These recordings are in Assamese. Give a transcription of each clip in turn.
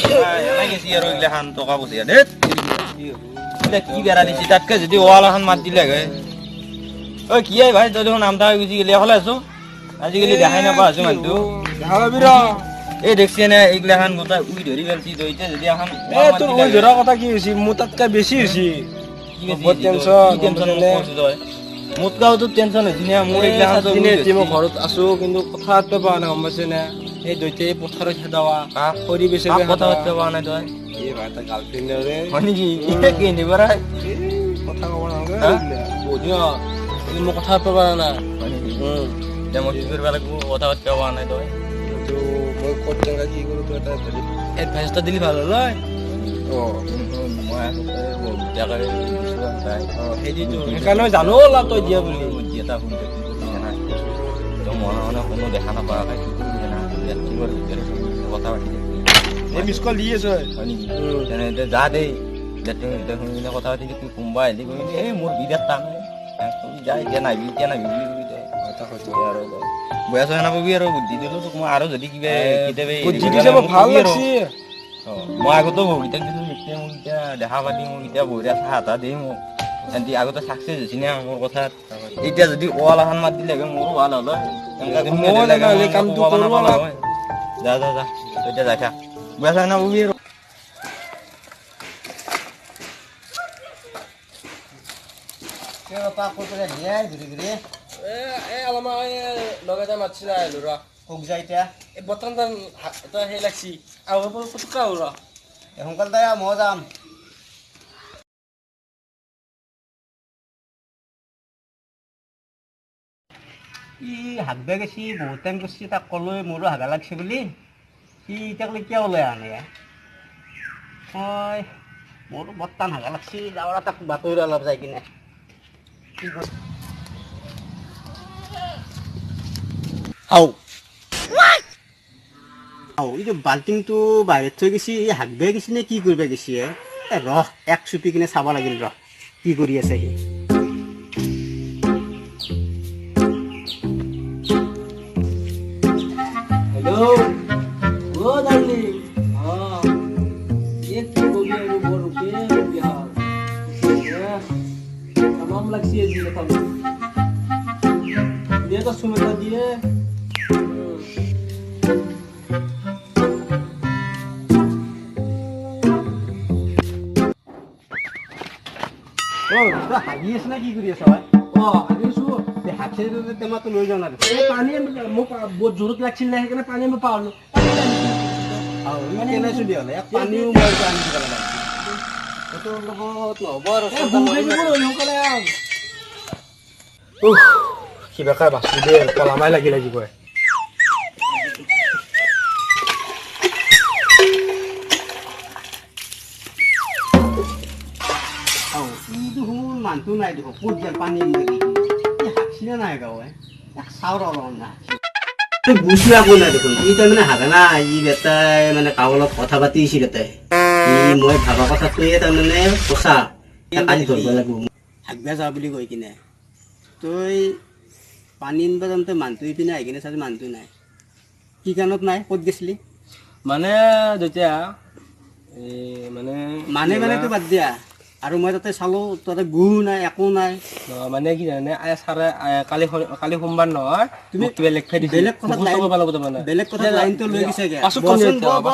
এনে গেছি আৰু এইগিলাখান টকা পইচা দেই কি বেৰা দিছি তাতকে যদি ৱাল এখন মাত দিলে গে ঐ কি ভাই তই দেখোন নামটা হৈ গুচি গেলি অকলে আছো আজিকালি দেখাই নাপা আছো মানুহটো এই দেখছি নে এইগিলাখান গোটা উই ধৰি পেলছি তই এতিয়া যদি এখন তোৰ উই ধৰা কথা কি হৈছে মোৰ তাতকে বেছি হৈছে মোতকাওতো টেনচন হৈছে নে মোৰ মই ঘৰত আছো কিন্তু কথা পাতিব পৰা নাই গম পাইছে নে এই দৈতে পথাৰত খেদাৱা কৰি বেছি কথা পাতিব পৰা নাই তই এই ভাই এটা গাৰ্লফ্ৰেণ্ডৰে হয় নেকি কি নিবৰা কথা ক'ব নালাগে মই কথা পাতিব পৰা নাই মই কি কৰিব লাগিব কথা পাতিব পৰা নাই তই মই ক'ত কেনেকৈ কি কৰোঁ তই এটা এডভাইচ এটা দিলি ভাল হ'ল সেইকাৰণে জানো অলপ তই দিয়া বুলি এটা মনে মনে কোনো দেখা নাপায় কথা পাতি এই মিছ কল দি আছ হয় নেকি তেনে যা দেই শুনিলে কথা পাতি তুই কোনোবা আহিলি কৰিবি এই মোৰ বিৰাট টান যা এতিয়া নাহিবি বুলি আৰু বয়া চয়া নাপাবি আৰু বুদ্ধি দিলো তোক মই আৰু যদি কিবা কেতিয়াবা ভাল লাগছি মই আগতো বহুকেইটাক দিলো এতিয়া মোক এতিয়া দেখা পাতি মোক এতিয়া বঢ়িয়া চাহ এটা দেই মোক এণ্টি আগতে চাকচেছ হৈছে নে মোৰ কথাত এতিয়া যদি ৱাল এখন মাত দিলে মোৰো ভাল হ'ল যা এতিয়া যাই থাক বয়া চয়া নাপাবি আৰু লগতে মাতিছিলে আহিলো ৰ কোক যায় এতিয়া এই বৰ্তমান এটা সেই লাগছি আৰু পুতুকা ৰ সোনকালে মই যাম ই হাগবা গেছি বহুত টাইম কৰিছে তাক ক'লৈ মোৰো হাগা লাগছে বুলি সি এতিয়ালৈ কিয় ওলাই আনে মই মোৰো বৰ টান হাগা লাগছি যাওঁ তাক বাতৰি অলপ যাই কিনে এইটো বাল্টিংটো বাহিৰত থৈ গৈছি হাগবা গেছি নে কি কৰিব গেছি ৰহ এক চুপি কিনে চাব লাগিল ৰহ কি কৰি আছে সি হাগি আছে না কি কৰি আছ টেমাটো লৈ যাওঁ না পানী মোক বহুত জোৰত লাগিছিল না সেইকাৰণে পানী মই পাহৰিলো পানীও মই আনি দিব লাগে কিবা খাই বাচি দে পলামাই লাগি লাগিব মানুহটো নাই দেখো ক'ত যায় পানী হাগছিলে নাই গাঁৱে চাউল অলপ না বুজি আকৌ নাই দেখোন ই তাৰমানে হাগা নাই ই বেটাই মানে কাৱলত কথা পাতিছি বেটাই মই ভাবা কথাটোৱে তাৰমানে সঁচা কালি ধৰিব লাগিব হাগবা যা বুলি কৈ কিনে তই পানী আনিব যাওঁতে মানুহটো ইপিনে আহি কিনে চাবি মানুহটো নাই কি কাৰণত নাই ক'ত গৈছিলি মানে যেতিয়া মানে বাদ দিয়া আৰু মই তাতে চালো তাতে গুড় নাই একো নাই মানে কি জানে ছাৰে কালি সোমবাৰ নহয় তুমি কিবা লেখাই দিছে বেলেগ কথা লাইনটো লৈ গৈছে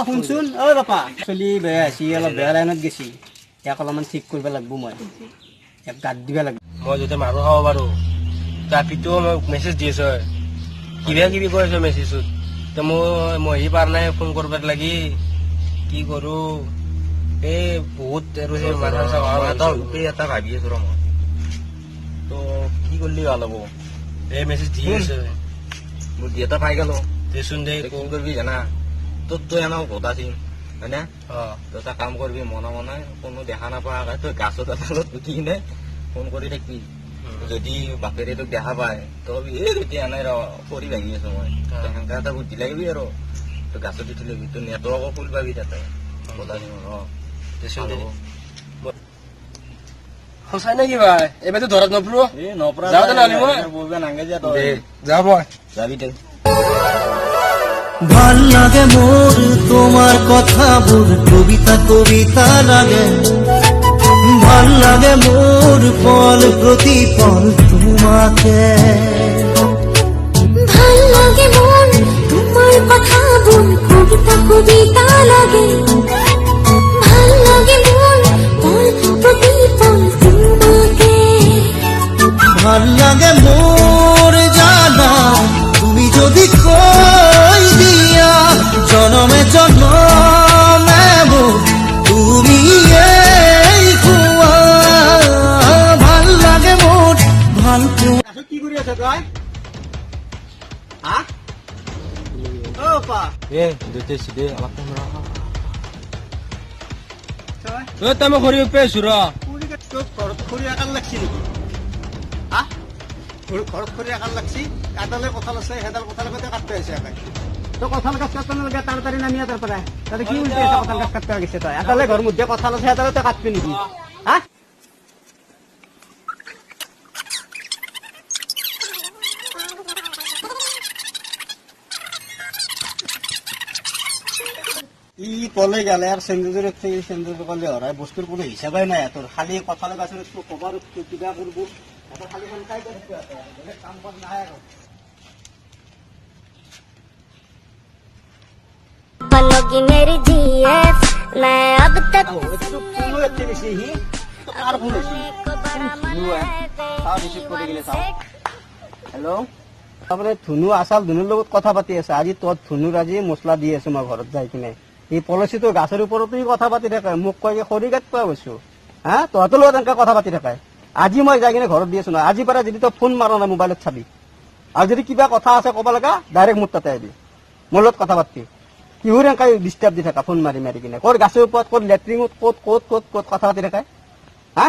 শুনচোন ঐ বাপা চলি বেয়া হৈছে অলপ বেয়া লাইনত গেছি ইয়াক অলপমান ঠিক কৰিব লাগিব মই ইয়াক গাত দিব লাগিব মই যেতিয়া মাৰো খাব পাৰো ট্ৰাফিকটো মই মেছেজ দি আছো কিবা কিবি কৈ আছো মেছেজত তো মই পাৰ নাই ফোন কৰিব লাগি কি কৰো এই বহুত এটা ভাবি আছো ৰ মই তো কি কৰিলে ভাল হ'ব এই মেছেজ দি আছে মোৰ দি এটা পাই গেল দেচোন দে কি কৰিবি জানা তোৰতো এনেও ঘটা আছিল হয়নে তই এটা কাম কৰিবি মনে মনে কোনো দেখা নাপায় তই গাছত এডালত উঠি কিনে ফোন কৰি থাকিবি যদি বাপেৰে তোক দেখা পায় তই এতিয়া এনে ৰ কৰি ভাঙি আছো মই সেনেকা এটা বুদ্ধি লাগিবি আৰু তই গাছত উঠি লবি তোৰ নেটৱৰ্কো ফুল পাবি তাতে ঘটা দিম সঁচাই নে কি ভাই এবাৰতো ধৰাত নপৰো যাওঁতে নানিব নাগে যা তই যাব যাবি তই ভাল লাগে মোর তোমার কথাবোৰ কবিতা কবিতা লাগে ভাল লাগে মোর পল প্রতি পল তোমাকে ভাল লাগে মন তোমার কথা বল কবিতা কবিতা লাগে ভাল লাগে মন পল প্রতি পল তোমাকে ভাল লাগে মোর জানা তুমি যদি কই দিয়া জনমে জনমে মোর তুমি এই খুয়া ভাল লাগে মোর ভাল আছো কি কৰি আছ তই হা ও পা এ দুটেছি দে অলপ তই তই মই খৰি পেছো ৰ পুলিকে তোৰ ঘৰত খৰি আকাল লাগছি নেকি হা তোৰ ঘৰত খৰি আকাল লাগছি কাটালে কঁঠাল আছে সেইডাল কঁঠাল কতে কাটতে আছে একাই তই কঁঠাল গাছ কাটতে নালাগে তাড়াতাড়ি নামি তাৰ পৰা তাতে কি উল্টি আছে কঁঠাল গাছ কাটতে গৈছে তই এটালে ঘৰ মধ্যে কঁঠাল আছে এটালে তই কাটবি নেকি হা ই কলে গেলে আর সেন্দ্রজোর থেকে সেন্দ্রজ কলে হরাই বস্তুর কোনো হিসাবে নাই তোর খালি কথা গাছের একটু কভার কিবা করবো এটা খালি খাই করতে কাম কর না बनोगी मेरी जीएफ मैं अब तक একটু ফুলও একটু বেশি হি তো আর ফুল বেশি হ্যালো তারপরে ধুনু আসাল ধুনুর লগত কথা পাতি আছে আজি তোর ধুনুর আজি মশলা দি আছো মই ঘৰত যাই কিনে এই পলিচি তো গাছেৰ উপৰতেই কথা পাতি থাকে মোক কয় খৰি গাত পোৱা গৈছো হা তহঁতৰ লগত এনেকে কথা পাতি থাকে আজি মই যাই কিনে ঘৰত দি আছো না আজি পৰা যদি তই ফোন মাৰ না মোবাইলত চাবি আৰু যদি কিবা কথা আছে ক'ব লগা ডাইৰেক্ট মোৰ তাতে আহিবি মোৰ লগত কথা পাতি কিহৰ এনেকে ডিষ্টাৰ্ব দি থাকা ফোন মাৰি মাৰি কিনে ক'ত গাছেৰ ওপৰত ক'ত লেট্ৰিঙত ক'ত ক'ত ক'ত ক'ত কথা পাতি থাকে হা